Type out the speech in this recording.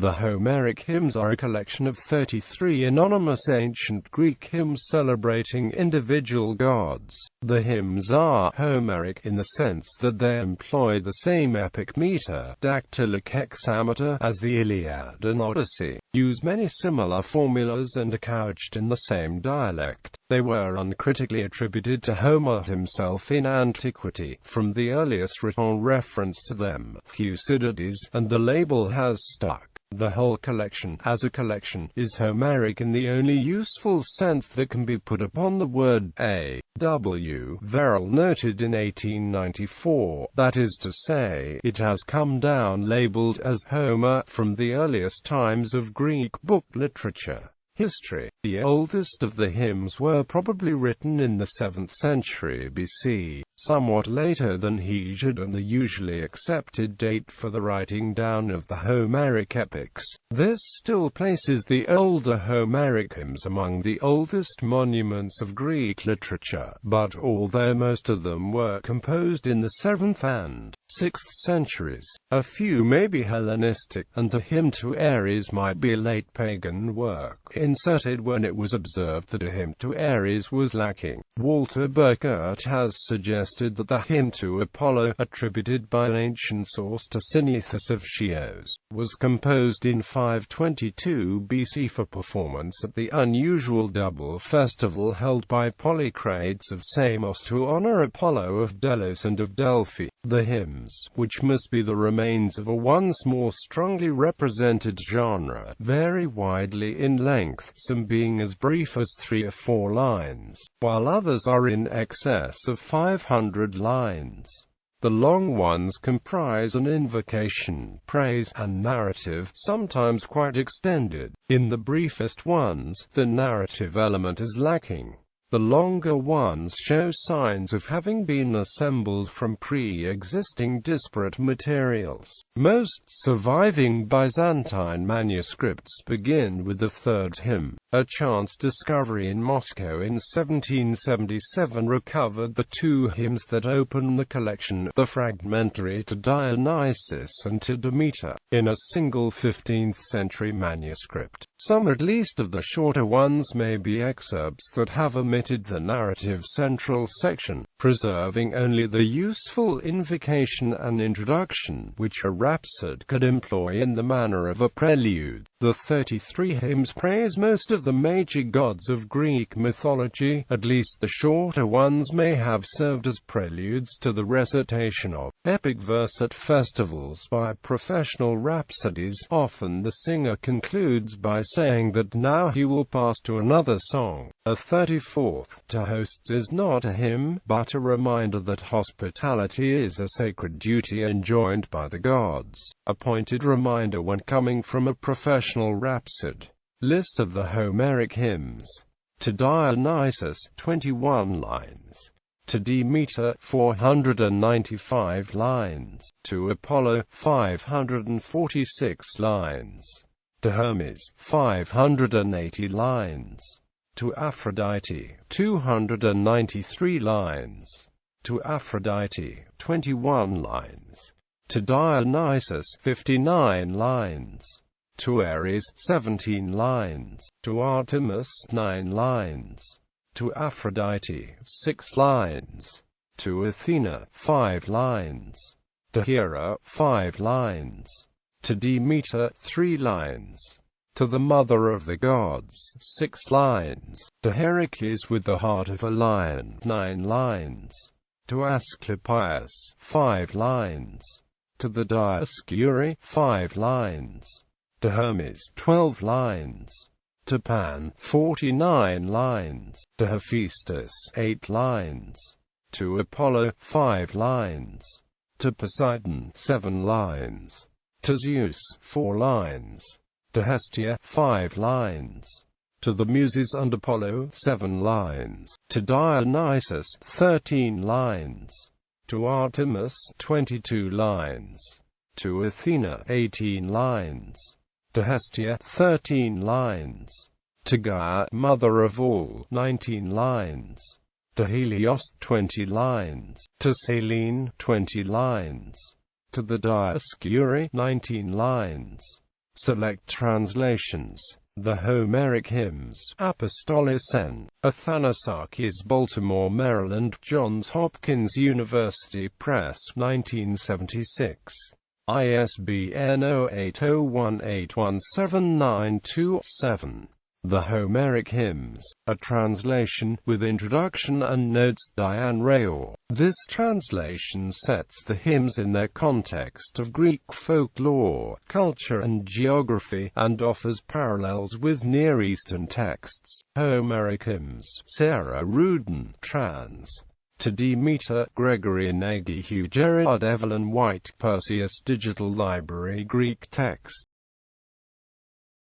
The Homeric Hymns are a collection of 33 anonymous ancient Greek hymns celebrating individual gods. The hymns are Homeric in the sense that they employ the same epic meter, dactylic hexameter, as the Iliad and Odyssey, use many similar formulas and are couched in the same dialect. They were uncritically attributed to Homer himself in Antiquity, from the earliest written reference to them, Thucydides, and the label has stuck. The whole collection, as a collection, is Homeric in the only useful sense that can be put upon the word. A.W. Verrill noted in 1894, that is to say, it has come down labeled as Homer from the earliest times of Greek book literature. History. The oldest of the hymns were probably written in the 7th century BC, somewhat later than Hesiod and the usually accepted date for the writing down of the Homeric epics. This still places the older Homeric hymns among the oldest monuments of Greek literature, but although most of them were composed in the 7th and 6th centuries, a few may be Hellenistic, and the hymn to Ares might be late pagan work, inserted when it was observed that a hymn to Ares was lacking. Walter Burkert has suggested that the hymn to Apollo, attributed by an ancient source to Sinethus of Chios, was composed in 522 BC for performance at the unusual double festival held by Polycrates of Samos to honor Apollo of Delos and of Delphi. The hymns, which must be the remains of a once more strongly represented genre, vary widely in length, some being as brief as 3 or 4 lines, while others are in excess of 500 lines. The long ones comprise an invocation, praise, and narrative, sometimes quite extended. In the briefest ones, the narrative element is lacking. The longer ones show signs of having been assembled from pre-existing disparate materials. Most surviving Byzantine manuscripts begin with the third hymn. A chance discovery in Moscow in 1777 recovered the 2 hymns that open the collection, the fragmentary to Dionysus and to Demeter, in a single 15th-century manuscript. Some at least of the shorter ones may be excerpts that have omitted the narrative central section, preserving only the useful invocation and introduction, which a rhapsode could employ in the manner of a prelude. The 33 hymns praise most of the major gods of Greek mythology. At least the shorter ones may have served as preludes to the recitation of epic verse at festivals by professional rhapsodies. Often the singer concludes by saying that now he will pass to another song. A 34th, to hosts, is not a hymn, but a reminder that hospitality is a sacred duty enjoined by the gods. A pointed reminder when coming from a professional rhapsode. List of the Homeric hymns. To Dionysus, 21 lines. To Demeter, 495 lines. To Apollo, 546 lines. To Hermes, 580 lines. To Aphrodite, 293 lines. To Aphrodite, 21 lines. To Dionysus, 59 lines. To Ares, 17 lines. To Artemis, 9 lines. To Aphrodite, 6 lines. To Athena, 5 lines. To Hera, 5 lines. To Demeter, 3 lines. To the mother of the gods, 6 lines. To Heracles with the heart of a lion, 9 lines. To Asclepius, 5 lines. To the Dioscuri, 5 lines. To Hermes, 12 lines. To Pan, 49 lines. To Hephaestus, 8 lines. To Apollo, 5 lines. To Poseidon, 7 lines. To Zeus, 4 lines. To Hestia, 5 lines. To the Muses and Apollo, 7 lines. To Dionysus, 13 lines. To Artemis, 22 lines. To Athena, 18 lines. To Hestia, 13 lines. To Gaia, mother of all, 19 lines. To Helios, 20 lines. To Selene, 20 lines. To the Dioscuri, 19 lines. Select translations. The Homeric Hymns, Apostolis N. Athanasakis, Baltimore, Maryland, Johns Hopkins University Press, 1976. ISBN 0801817927. The Homeric Hymns, a translation, with introduction and notes, Diane Rayor. This translation sets the hymns in their context of Greek folklore, culture and geography, and offers parallels with Near Eastern texts. Homeric Hymns, Sarah Rudin, trans. To Demeter, Gregory Nagy, Hugh Gerard, Evelyn White, Perseus Digital Library, Greek text.